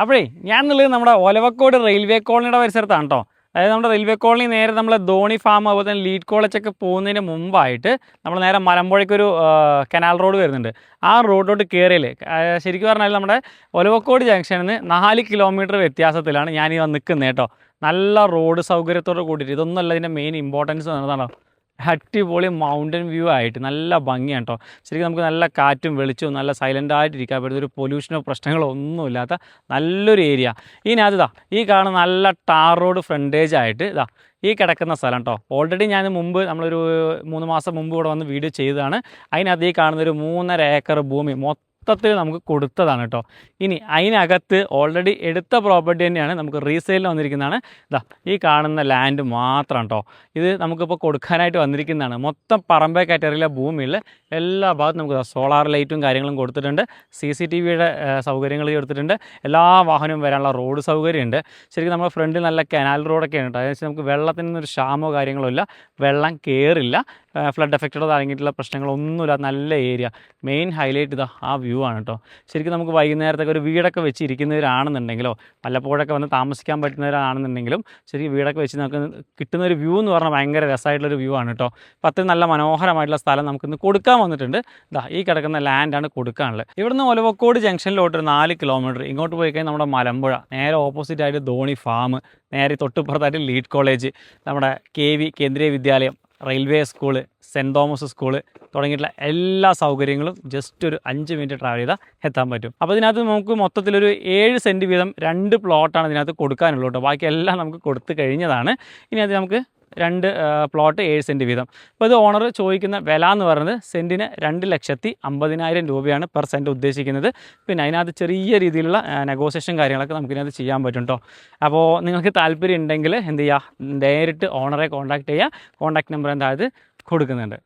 അപ്പോഴേ ഞാനുള്ളത് നമ്മുടെ ഒലവക്കോട് റെയിൽവേ കോളനിയുടെ പരിസരത്താണ് കേട്ടോ. അതായത് നമ്മുടെ റെയിൽവേ കോളനി നേരെ നമ്മൾ ധോണി ഫാം അതുപോലെ തന്നെ ലീഡ് കോളേജൊക്കെ പോകുന്നതിന് മുമ്പായിട്ട് നമ്മൾ നേരെ മലമ്പുഴയ്ക്കൊരു കനാൽ റോഡ് വരുന്നുണ്ട്. ആ റോഡിലോട്ട് കയറിയല്ലേ ശരിക്കും പറഞ്ഞാൽ നമ്മുടെ ഒലവക്കോട് ജംഗ്ഷനിൽ നിന്ന് 4 കിലോമീറ്റർ വ്യത്യാസത്തിലാണ് ഞാനീ നിൽക്കുന്നത് കേട്ടോ. നല്ല റോഡ് സൗകര്യത്തോട് കൂടിയിട്ട് ഇതൊന്നുമല്ല ഇതിൻ്റെ മെയിൻ ഇമ്പോർട്ടൻസ് എന്നതാണോ, അടിപൊളി മൗണ്ടൻ വ്യൂ ആയിട്ട് നല്ല ഭംഗിയാണ് കേട്ടോ. ശരിക്കും നമുക്ക് നല്ല കാറ്റും വെളിച്ചവും നല്ല സൈലൻ്റായിട്ട് ഇരിക്കാൻ പറ്റുന്ന ഒരു പൊല്യൂഷനോ പ്രശ്നങ്ങളോ ഒന്നുമില്ലാത്ത നല്ലൊരു ഏരിയ. ഇതിനകത്ത് ഈ കാണുന്ന നല്ല ടാർ റോഡ് ഫ്രണ്ടേജ് ആയിട്ട് ഈ കിടക്കുന്ന സ്ഥലം കേട്ടോ. ഓൾറെഡി ഞാൻ മുമ്പ് നമ്മളൊരു 3 മാസം മുമ്പ് ഇവിടെ വന്ന് വീഡിയോ ചെയ്തതാണ്. അതിനകത്ത് ഈ കാണുന്നൊരു 3.5 ഏക്കർ ഭൂമി മൊത്തത്തിൽ നമുക്ക് കൊടുത്തതാണ് കേട്ടോ. ഇനി അതിനകത്ത് ഓൾറെഡി എടുത്ത പ്രോപ്പർട്ടി തന്നെയാണ്, നമുക്ക് റീസെയിലിന് വന്നിരിക്കുന്നതാണ്. ഈ കാണുന്ന ലാൻഡ് മാത്രം കേട്ടോ. ഇത് നമുക്കിപ്പോൾ കൊടുക്കാനായിട്ട് വന്നിരിക്കുന്നതാണ്. മൊത്തം പറമ്പേ കാറ്റഗറിയിലെ ഭൂമിയിൽ എല്ലാ ഭാഗത്തും നമുക്ക് സോളാർ ലൈറ്റും കാര്യങ്ങളും കൊടുത്തിട്ടുണ്ട്. CCTVയുടെ സൗകര്യങ്ങൾ കൊടുത്തിട്ടുണ്ട്. എല്ലാ വാഹനവും വരാനുള്ള റോഡ് സൗകര്യമുണ്ട്. ശരിക്കും നമ്മുടെ ഫ്രണ്ടിൽ നല്ല കനാൽ റോഡൊക്കെയാണ് കേട്ടോ. അതായത് നമുക്ക് വെള്ളത്തിനൊരു ക്ഷാമോ കാര്യങ്ങളോ ഇല്ല, വെള്ളം കയറില്ല, ഫ്ലഡ് എഫക്റ്റഡോ തുടങ്ങിയിട്ടുള്ള പ്രശ്നങ്ങളൊന്നുമില്ല. നല്ല ഏരിയ. മെയിൻ ഹൈലൈറ്റ് ആ വ്യൂ ആണ് കേട്ടോ. ശരിക്കും നമുക്ക് വൈകുന്നേരത്തൊക്കെ ഒരു വീടൊക്കെ വെച്ച് ഇരിക്കുന്നവരാണെന്നുണ്ടെങ്കിലോ വല്ലപ്പോഴൊക്കെ വന്ന് താമസിക്കാൻ പറ്റുന്നവരാണെന്നുണ്ടെങ്കിലും ശരിക്കും വീടൊക്കെ വെച്ച് നമുക്ക് കിട്ടുന്ന ഒരു വ്യൂ എന്ന് പറഞ്ഞാൽ ഭയങ്കര രസമായിട്ടുള്ളൊരു വ്യൂ ആണ് കേട്ടോ. അപ്പോൾ അത്രയും നല്ല മനോഹരമായിട്ടുള്ള സ്ഥലം നമുക്കിന്ന് കൊടുക്കാൻ വന്നിട്ടുണ്ട്. ഈ കിടക്കുന്ന ലാൻഡാണ് കൊടുക്കാനുള്ളത്. ഇവിടുന്ന് ഒലവക്കോട് ജംഗ്ഷനിലോട്ട് ഒരു 4 കിലോമീറ്റർ ഇങ്ങോട്ട് പോയി കഴിഞ്ഞാൽ നമ്മുടെ മലമ്പുഴ, നേരെ ഓപ്പോസിറ്റായിട്ട് ധോണി ഫാം, നേരെ തൊട്ടുപുറത്തായിട്ട് ലീഡ് കോളേജ്, നമ്മുടെ KV Kendriya Vidyalaya, railway school, saint Thomas school തുടങ്ങിയിട്ടുള്ള എല്ലാ സൗകര്യങ്ങളും ജസ്റ്റ് ഒരു 5 മിനിറ്റ് ട്രാവൽ ചെയ്താൽ എത്താൻ പറ്റും. അപ്പോൾ ഇതിനകത്ത് നമുക്ക് മൊത്തത്തിലൊരു 7 സെൻറ്റ് വീതം 2 പ്ലോട്ടാണ് ഇതിനകത്ത് കൊടുക്കാനുള്ളൂ കേട്ടോ. ബാക്കിയെല്ലാം നമുക്ക് കൊടുത്തു കഴിഞ്ഞതാണ്. ഇനി അത് നമുക്ക് 2 പ്ലോട്ട് 7 സെൻറ്റ് വീതം. അപ്പോൾ ഇത് ഓണർ ചോദിക്കുന്ന വില എന്ന് പറയുന്നത് സെൻറ്റിന് 2,50,000 രൂപയാണ് പെർ സെൻറ്റ് ഉദ്ദേശിക്കുന്നത്. പിന്നെ അതിനകത്ത് ചെറിയ രീതിയിലുള്ള നെഗോസിയേഷൻ കാര്യങ്ങളൊക്കെ നമുക്കിതിനകത്ത് ചെയ്യാൻ പറ്റും കേട്ടോ. അപ്പോൾ നിങ്ങൾക്ക് താല്പര്യം ഉണ്ടെങ്കിൽ എന്ത് ചെയ്യുക, നേരിട്ട് ഓണറെ കോൺടാക്റ്റ് ചെയ്യുക. കോൺടാക്ട് നമ്പർ എന്തായത് കൊടുക്കുന്നുണ്ട്.